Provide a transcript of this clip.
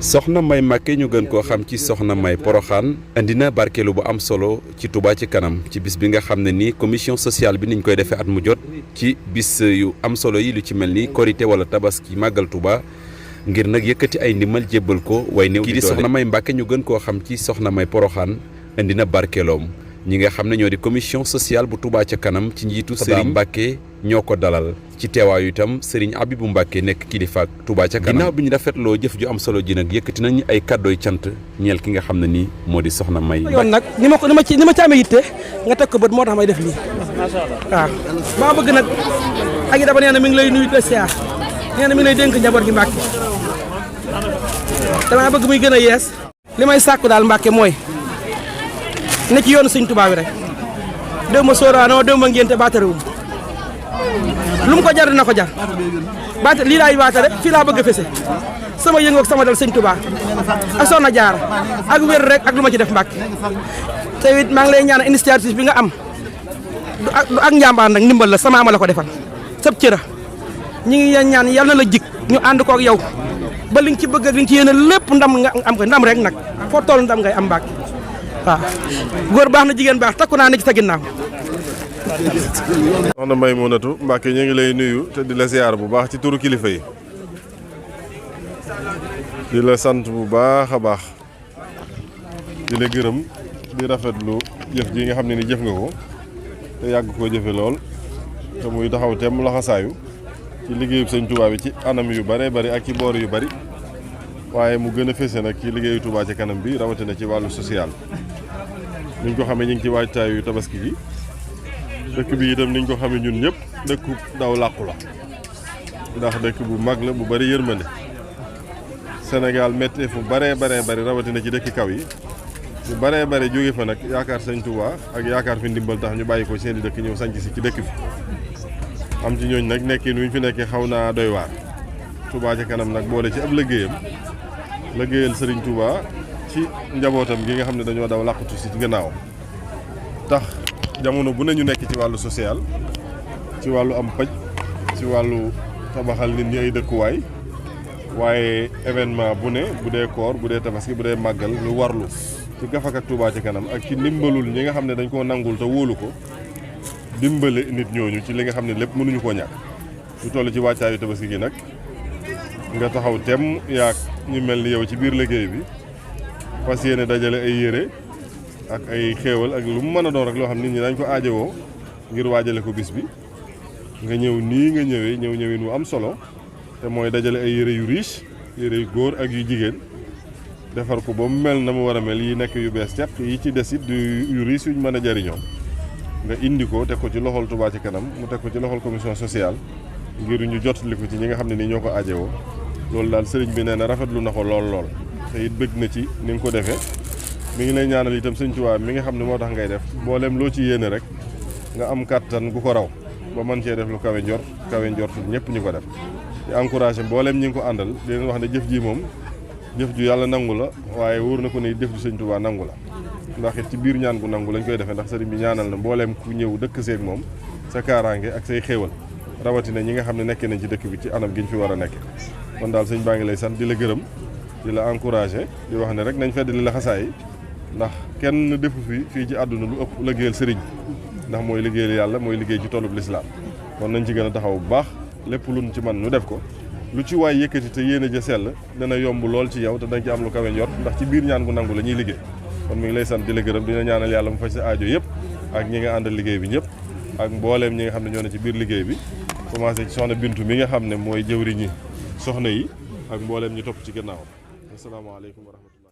soxna May Mbacké ñu gën koo xam ci soxna May Poroxaan indi na barkeelu bu am solo ci Touba ci kanam ci bis bi nga xam ne ni commission sociale bi niñ koy defee at mu jot ci bis yu am solo yi lu ci mel ni korité wala tabaski màggal Touba ngir nag yëkkati ay ndimbal jébbal ko way néew kii di soxna May Mbacké ñu gën koo xam ci soxna May Poroxaan indi na barkeeloom ñi nga xam ne ñoo di commission sociale bu Touba ca kanam ci njiitu Serigne Mbacké ñoo ko dalal ci teewaayu itam Serigne Abibou Mbacké nekk kilifaak Touba ca kanam ginnaaw bi ñu rafetloo jëf ju am solo ji nag yëkkati nañu ay kàddooy cant ñeel ki nga xam ne nii moo di soxna May. yoon nag ni ma ci amee yitte nga teg ko bët moo tax may def lii waaw maa bëgg nag ak yi dafa nee na mi ngi lay nuyu siyaar nee na mi ngi lay dénk njaboot gi Mbacké damaa bëgg muy gën a yees li may sàkku daal Mbacké mooy ne ci yoonu Sëñ Tuubaa bi rek déw ma sóoraanoo déw ma ngénte baatarewu lu mu ko jar dina ko jar baata lii laay baatare fii laa bëgg a fese sama yëngu ak sama dal Sëñ Tuubaa ak Soxna Jaara ak wér rek ak lu ma ci def Mbacké te it maa ngi lay ñaan initiative bi nga am du ak njàmbaan nag ndimbal la sama ama la ko defal sëb cëra ñi ngi ñaan yal na la jik ñu ànd kook yow ba li nga ci bëgg ak li nga ci yéene lépp ndam nga am ko ndam rek nag foo toll ndam ngay am Mbacké waaw góor baax na jigéen baax takku naa ne ci sa ginnaaw. soxna Maymunatu Mbacké ñu ngi lay nuyu te di la ziar bu baax ci turu kilifa yi di la sant bu baax a baax di la gërëm di rafetlu jëf ji nga xam ne ni jëf nga ko te yàgg koo jëfe lool te muy taxaw temm laxasaayu ci liggéeyu Sëñ Touba bi ci anam yu bare bari ak ci boor yu bari waaye mu gën a fese nag ci liggéeyu Touba ci kanam bi rawatina ci wàllu social niñ ko xamee ñu ngi ci waajtaayu tabaski gi dëkk bi itam niñ ko xamee ñun ñëpp dëkku daw làqu la ndax dëkk bu mag la bu bari yërmande Sénégal méttee fu baree bari rawatina ci dëkki kaw yi ñu baree bare jóge fa nag yaakaar Sëñ Touba ak yaakaar fi ndimbal tax ñu bàyyi ko seen i dëkk ñëw sanc si ci dëkk bi am ci ñooñ nag nekkin wi ñu fi nekkee xaw naa doy waar Touba ci kanam nag boole ci ab liggéeyal Serigne Touba ci njabootam gi nga xam ne dañoo daw làqatu si ci gannaaw tax jamono bu ne ñu nekk ci wàllu social ci wàllu am paj ci wàllu tabaxal nit ñi ay dëkkuwaay waaye événement bu ne bu dee koor bu dee tabaski bu dee màggal lu warlu ci gafak ak Touba ci kanam ak ci ndimbalul ñi nga xam ne dañ koo nangul te wóolu ko dimbale nit ñooñu ci li nga xam ne lépp mënuñu koo ñàkk ñu toll ci wàccaayu tabaski gi nag nga taxaw tem yaak ñu mel ni yow ci biir liggéey bi fas yéene dajale ay yére ak ay xéewal ak lu mu mën a doon rek loo xam nit ñi dañ ko aajowoo ngir waajale ko bis bi nga ñëw nii nga ñëwin wu am solo te mooy dajale ay yére yu riche yére yu góor ak yu jigéen defar ko ba mu mel na mu war a mel yi nekk yu bees ceq yi ci des it yu riche yuñ mën a jariñoo nga indi ko teg ko ci loxol Touba ci kanam mu teg ko ci loxol commission sociale ngir ñu jotali ko ci ñi nga xam ne nii ñoo ko aajowoo loolu daal sëriñ bi nee na rafetlu na ko lool te it bëgg na ci ni nga ko defee mi ngi lay ñaanal itam Sëñ Tuubaa mi nga xam ne moo tax ngay def mboolem loo ci yéene rek nga am kàttan gu ko raw ba mën cee def lu kawe njort ñëpp ñu ko def di encouragé mboolem ñi ngi ko àndal di leen wax ne jëf ji moom jëf ju yàlla nangu la waaye wóor na ko ne jëf ju Sëñ Tuubaa nangu la ndax it ci biir ñaan gu nangu lañ koy defee ndax sëriñ bi ñaanal na mbooleem ku ñëw dëkk seeg moom sa kaaraange ak say xéewal rawatina ñi nga xam ne nekkee nañ ci dëkk bi ci anam gi ñu fi war a nekke kon daal sëñ baa ngi lay sant di la gërëm di la encouragé di wax ne rek nañ fedd li la xasaay ndax kenn defu fii ci àdduna lu ëpp liggéeyal sëriñ ndax mooy liggéeyal yàlla mooy liggéey ci tollub lislaam kon nañ ci gën a taxaw bu baax lépp luñ ci man nu def ko lu ci waay yëkkati te yéene ja sell dana yomb lool ci yow te danga ci am lu kawe njort ndax ci biir ñaan gu nangu la ñuy liggéey kon mi ngi lay sant di la gërëm dina ñaanal yàlla mu faj sa aajo yëpp ak ñi nga àndal liggéey bi ñëpp ak mbooleem ñi nga xam ne ñoo ne ci biir liggéey bi commencé ci soxna Bintu mi nga xam ne mooy jëwriñi soxna yi ak mbooleem ñu topp ci gannaaw asalaamaaleykum wa rahmatulah